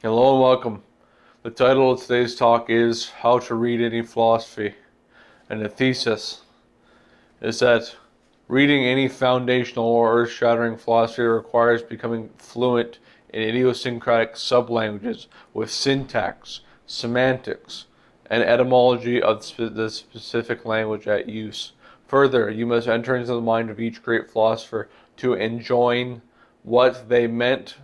Hello and welcome. The title of today's talk is How to Read Any Philosophy. And the thesis is that reading any foundational or earth-shattering philosophy requires becoming fluent in idiosyncratic sublanguages with syntax, semantics, and etymology of the specific language at use. Further, you must enter into the mind of each great philosopher to enjoin what they meant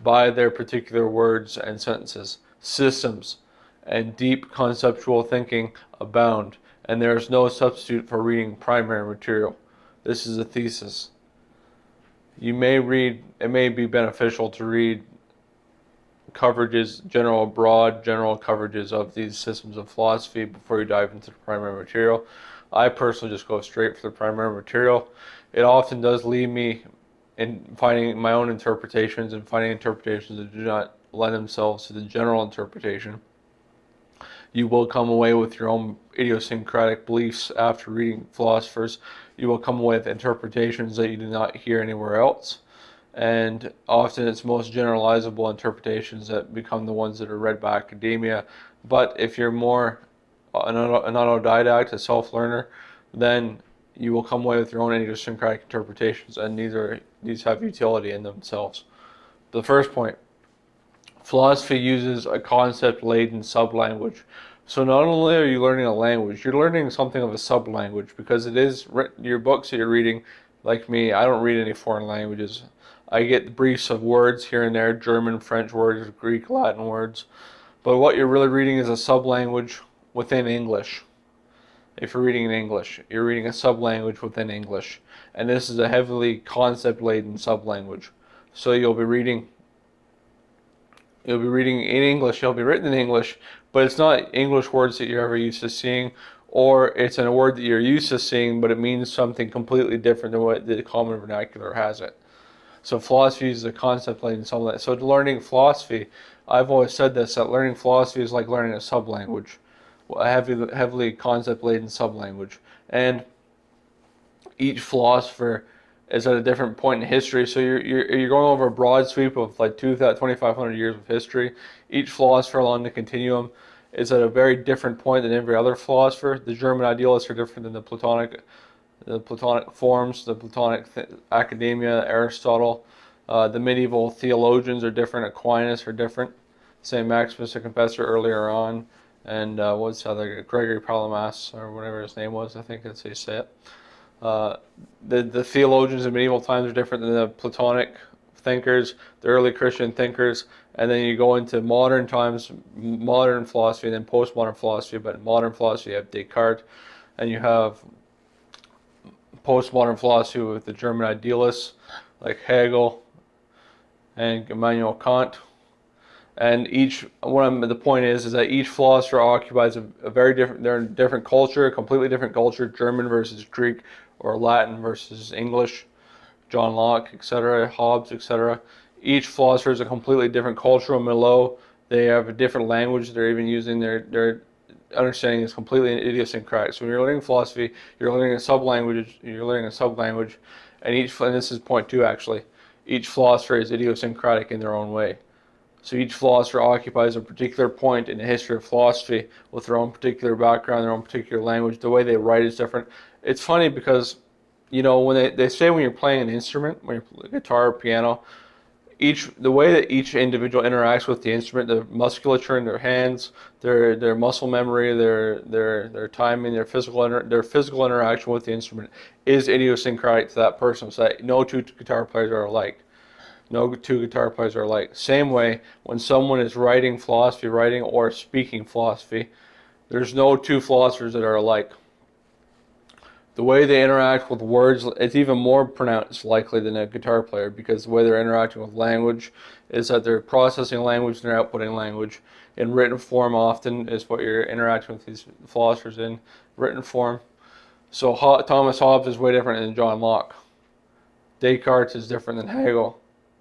by their particular words and sentences. Systems and deep conceptual thinking abound, and there is no substitute for reading primary material. This is a thesis. It may be beneficial to read coverages, broad general coverages of these systems of philosophy before you dive into the primary material. I personally just go straight for the primary material. It often does lead me in finding my own interpretations and finding interpretations that do not lend themselves to the general interpretation. You will come away with your own idiosyncratic beliefs after reading philosophers. You will come away with interpretations that you do not hear anywhere else. And often it's most generalizable interpretations that become the ones that are read by academia. But if you're more an autodidact, a self-learner, then you will come away with your own idiosyncratic interpretations, and these have utility in themselves. The first point, philosophy uses a concept-laden sublanguage. So not only are you learning a language, you're learning something of a sublanguage, because it is your books that you're reading. Like me, I don't read any foreign languages. I get briefs of words here and there, German, French words, Greek, Latin words. But what you're really reading is a sublanguage within English. If you're reading in English, you're reading a sublanguage within English. And this is a heavily concept-laden sublanguage. So you'll be reading in English, you'll be written in English, but it's not English words that you're ever used to seeing, or it's a word that you're used to seeing, but it means something completely different than what the common vernacular has it. So philosophy uses a concept-laden sublanguage. So learning philosophy, I've always said this, that learning philosophy is like learning a sublanguage. A heavily concept-laden sublanguage, and each philosopher is at a different point in history. So you're going over a broad sweep of like 2,500 years of history. Each philosopher along the continuum is at a very different point than every other philosopher. The German idealists are different than the Platonic forms, the Platonic academia, Aristotle. The medieval theologians are different. Aquinas are different. St. Maximus the Confessor earlier on. And what's the other, Gregory Palamas, or whatever his name was, I think that's how you say it. The theologians in medieval times are different than the Platonic thinkers, the early Christian thinkers, and then you go into modern times, modern philosophy, and then postmodern philosophy. But in modern philosophy, you have Descartes, and you have postmodern philosophy with the German idealists like Hegel and Immanuel Kant. And the point is that each philosopher occupies a very different, they're in a different culture, a completely different culture, German versus Greek, or Latin versus English, John Locke, etc., Hobbes, etc. Each philosopher is a completely different cultural milieu. They have a different language they're even using. Their understanding is completely idiosyncratic. So when you're learning philosophy, you're learning a sublanguage, and this is point two actually, each philosopher is idiosyncratic in their own way. So each philosopher occupies a particular point in the history of philosophy with their own particular background, their own particular language. The way they write is different. It's funny because, when they say when you're playing an instrument, when you're guitar or piano, the way that each individual interacts with the instrument, the musculature in their hands, their muscle memory, their timing, their physical interaction with the instrument is idiosyncratic to that person. So that no two guitar players are alike. No two guitar players are alike. Same way, when someone is writing or speaking philosophy, there's no two philosophers that are alike. The way they interact with words, it's even more pronounced likely than a guitar player, because the way they're interacting with language is that they're processing language and they're outputting language. In written form often is what you're interacting with these philosophers in, written form. So Thomas Hobbes is way different than John Locke. Descartes is different than Hegel.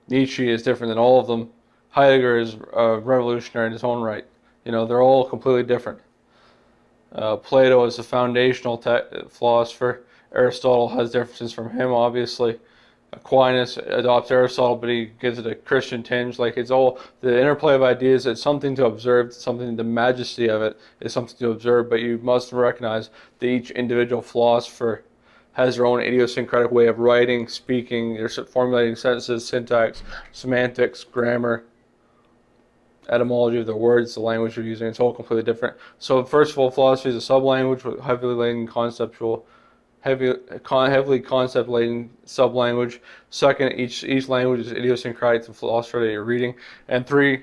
Nietzsche is different than all of them. Heidegger is revolutionary in his own right. They're all completely different. Plato is a foundational philosopher. Aristotle has differences from him, obviously. Aquinas adopts Aristotle, but he gives it a Christian tinge. Like, it's all the interplay of ideas. It's something to observe. Something, the majesty of it is something to observe. But you must recognize that each individual philosopher has their own idiosyncratic way of writing, speaking, they're formulating sentences, syntax, semantics, grammar, etymology of the words, the language you're using. It's all completely different. So first of all, philosophy is a sub-language with heavily laden conceptual, heavily concept-laden sub-language. Second, each language is idiosyncratic to the philosopher that you're reading. And three,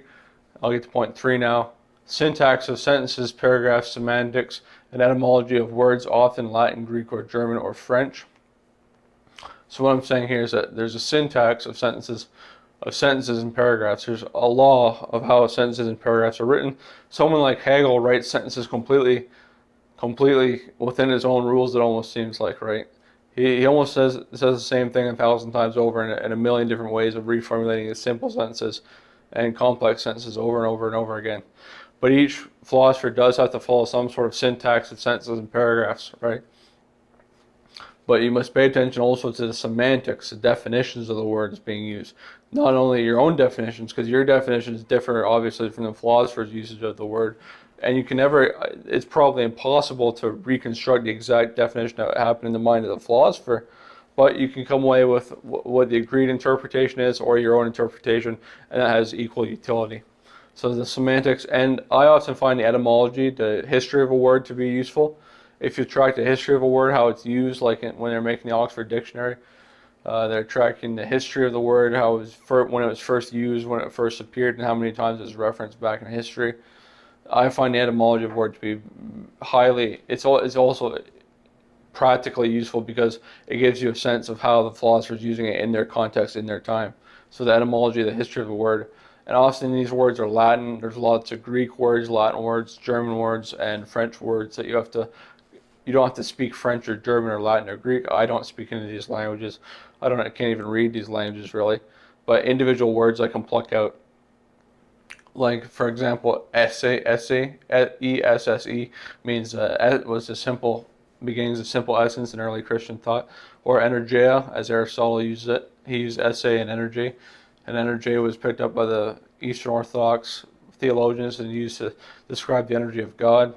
I'll get to point three now. Syntax of sentences, paragraphs, semantics, and etymology of words, often Latin, Greek, or German, or French. So what I'm saying here is that there's a syntax of sentences and paragraphs. There's a law of how sentences and paragraphs are written. Someone like Hegel writes sentences completely within his own rules. It almost seems like, right? He almost says the same thing 1,000 times over in a million different ways of reformulating his simple sentences and complex sentences over and over and over again. But each philosopher does have to follow some sort of syntax of sentences and paragraphs, right? But you must pay attention also to the semantics, the definitions of the words being used. Not only your own definitions, because your definitions differ obviously from the philosopher's usage of the word, and you can never, it's probably impossible to reconstruct the exact definition that happened in the mind of the philosopher, but you can come away with what the agreed interpretation is or your own interpretation, and that has equal utility. So the semantics, and I often find the etymology, the history of a word, to be useful. If you track the history of a word, how it's used, like when they're making the Oxford Dictionary, they're tracking the history of the word, how it was when it was first used, when it first appeared, and how many times it's referenced back in history. I find the etymology of a word to be it's also practically useful because it gives you a sense of how the philosopher's using it in their context, in their time. So the etymology, the history of the word. And often these words are Latin. There's lots of Greek words, Latin words, German words, and French words that you don't have to speak French or German or Latin or Greek. I don't speak any of these languages. I can't even read these languages really. But individual words I can pluck out. Like, for example, esse, E-S-S-E, means was a simple beginnings of simple essence in early Christian thought. Or energeia, as Aristotle used it. He used esse and energy. And energy was picked up by the Eastern Orthodox theologians and used to describe the energy of God.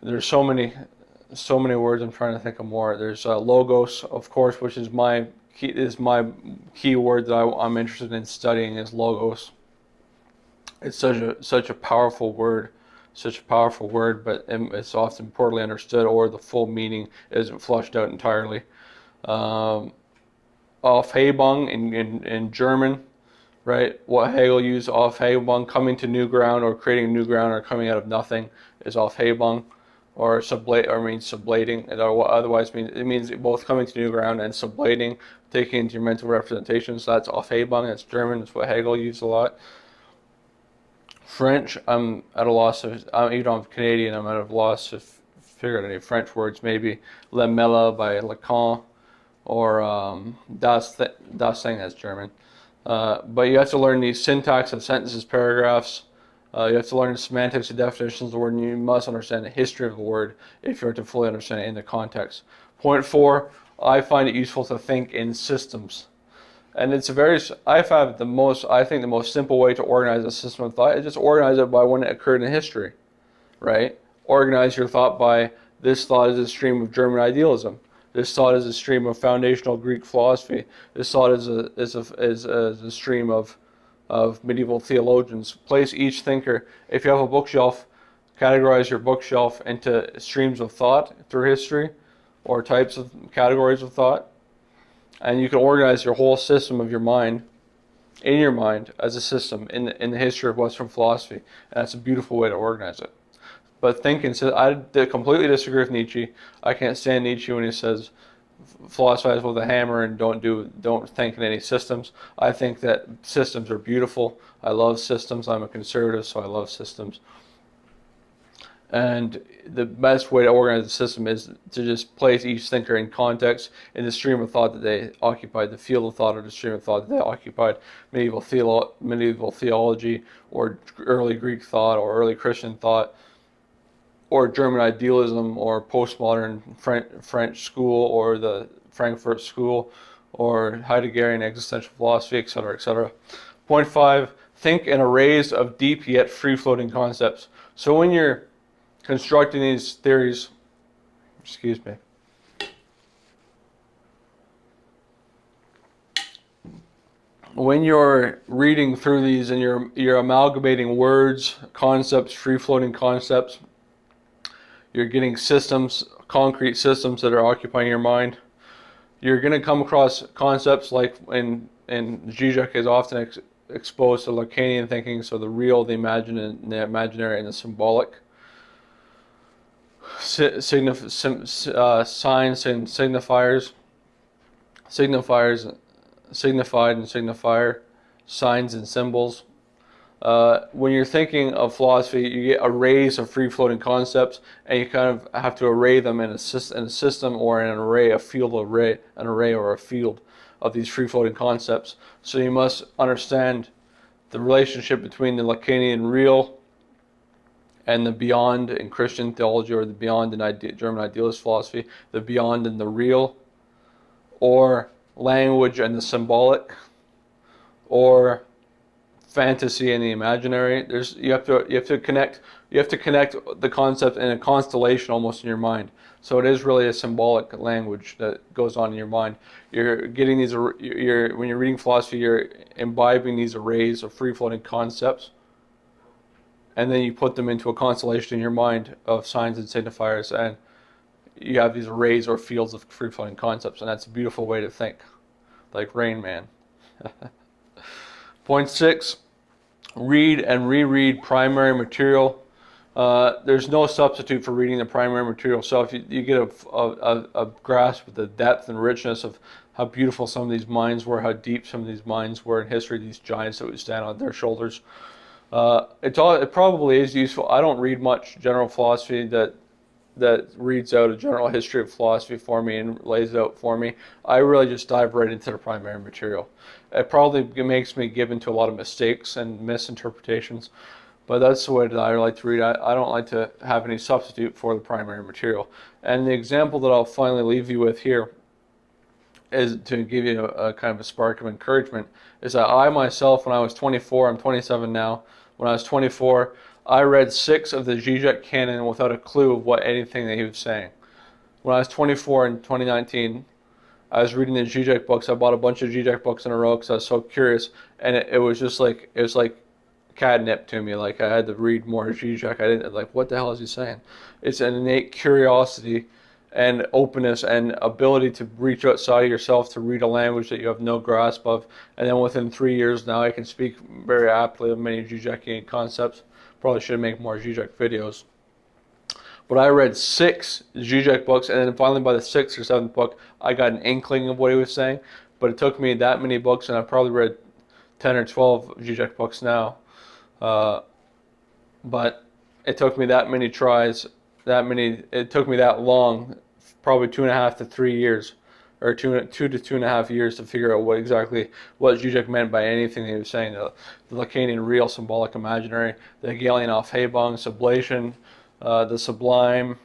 There's so many words. I'm trying to think of more. There's logos, of course, which is my key word that I'm interested in studying is logos. It's such a powerful word, but it's often poorly understood, or the full meaning isn't flushed out entirely. Aufhebung in German, right? What Hegel used, Aufhebung, coming to new ground or creating new ground or coming out of nothing, is Aufhebung, or means sublating. It otherwise means both coming to new ground and sublating, taking into your mental representations. So that's Aufhebung. That's German. That's what Hegel used a lot. French, I'm at a loss of. Even though I'm Canadian, I'm at a loss to figure out any French words. Maybe Le Mela by Lacan. Or das Thing, that's German. But you have to learn the syntax of sentences, paragraphs. You have to learn the semantics and definitions of the word, and you must understand the history of the word if you're to fully understand it in the context. Point 4, I find it useful to think in systems. And it's I think the most simple way to organize a system of thought is just organize it by when it occurred in history, right? Organize your thought by, this thought is a stream of German idealism. This thought is a stream of foundational Greek philosophy. This thought is a stream of medieval theologians. Place each thinker. If you have a bookshelf, categorize your bookshelf into streams of thought through history, or types of categories of thought, and you can organize your whole system of your mind, in your mind, as a system in the history of Western philosophy. And that's a beautiful way to organize it. But I completely disagree with Nietzsche. I can't stand Nietzsche when he says philosophize with a hammer and don't think in any systems. I think that systems are beautiful. I love systems. I'm a conservative, so I love systems. And the best way to organize the system is to just place each thinker in context, in the stream of thought that they occupied, the field of thought or the stream of thought that they occupied, medieval theology, or early Greek thought, or early Christian thought, or German idealism, or postmodern French school, or the Frankfurt School, or Heideggerian existential philosophy, etc., etc. Point 5, think in arrays of deep yet free-floating concepts. So when you're constructing these theories, excuse me, when you're reading through these and you're amalgamating words, concepts, free-floating concepts, you're getting systems, concrete systems that are occupying your mind. You're going to come across concepts like in Zizek is often exposed to Lacanian thinking, so the real, the imaginary, and the symbolic. Signs and signifiers, signified and signifier, signs and symbols. When you're thinking of philosophy, you get arrays of free-floating concepts, and you kind of have to array them in a system or in an array, an array or a field of these free-floating concepts. So you must understand the relationship between the Lacanian real and the beyond in Christian theology, or the beyond in German idealist philosophy, the beyond in the real, or language and the symbolic, or fantasy and the imaginary. You have to connect the concept in a constellation almost in your mind. So it is really a symbolic language that goes on in your mind. You're getting these. When you're reading philosophy, you're imbibing these arrays of free-floating concepts, and then you put them into a constellation in your mind of signs and signifiers, and you have these arrays or fields of free-floating concepts, and that's a beautiful way to think, like Rain Man. Point 6, read and reread primary material. There's no substitute for reading the primary material. So if you get a grasp of the depth and richness of how beautiful some of these minds were, how deep some of these minds were in history, these giants that would stand on their shoulders, it probably is useful. I don't read much general philosophy that reads out a general history of philosophy for me and lays it out for me. I really just dive right into the primary material. It probably makes me give into a lot of mistakes and misinterpretations, but that's the way that I like to read. I don't like to have any substitute for the primary material. And the example that I'll finally leave you with here is to give you a kind of a spark of encouragement, is that I myself, when I was 24, I'm 27 now, when I was 24, I read 6 of the Zizek canon without a clue of what anything that he was saying. When I was 24 in 2019, I was reading the Zizek books. I bought a bunch of Zizek books in a row because I was so curious, and it was just like, it was like catnip to me. Like, I had to read more Zizek. I didn't, like, what the hell is he saying? It's an innate curiosity and openness and ability to reach outside of yourself to read a language that you have no grasp of. And then within 3 years now, I can speak very aptly of many Zizekian concepts. Probably should make more Zizek videos. But I read 6 Zizek books, and then finally by the 6th or 7th book, I got an inkling of what he was saying. But it took me that many books, and I've probably read 10 or 12 Zizek books now. But it took me that many tries, it took me that long, probably 2.5 to 3 years, or 2 to 2.5 years to figure out what Zizek meant by anything he was saying. The Lacanian real, symbolic, imaginary, the Hegelian Aufhebung, sublation, the sublime,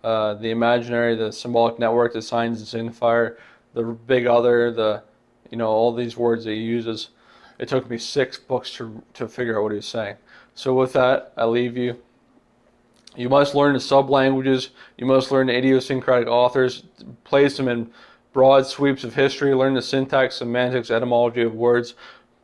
the imaginary, the symbolic network, the signs and signifier, the big other, all these words that he uses. It took me 6 books to figure out what he was saying. So with that, I leave you. You must learn the sub-languages. You must learn the idiosyncratic authors. Place them in broad sweeps of history. Learn the syntax, semantics, etymology of words.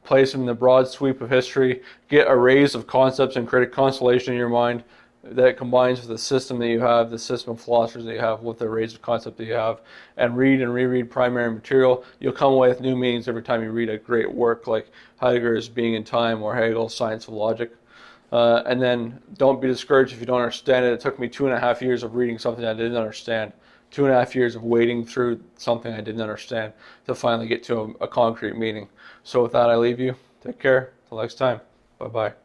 Place them in the broad sweep of history. Get arrays of concepts and create a constellation in your mind that combines with the system that you have, the system of philosophers that you have, with the arrays of concepts that you have, and read and reread primary material. You'll come away with new meanings every time you read a great work like Heidegger's Being in Time or Hegel's Science of Logic. And then don't be discouraged if you don't understand it. It took me 2.5 years of reading something I didn't understand, 2.5 years of wading through something I didn't understand to finally get to a concrete meaning. So with that, I leave you. Take care. Till next time. Bye-bye.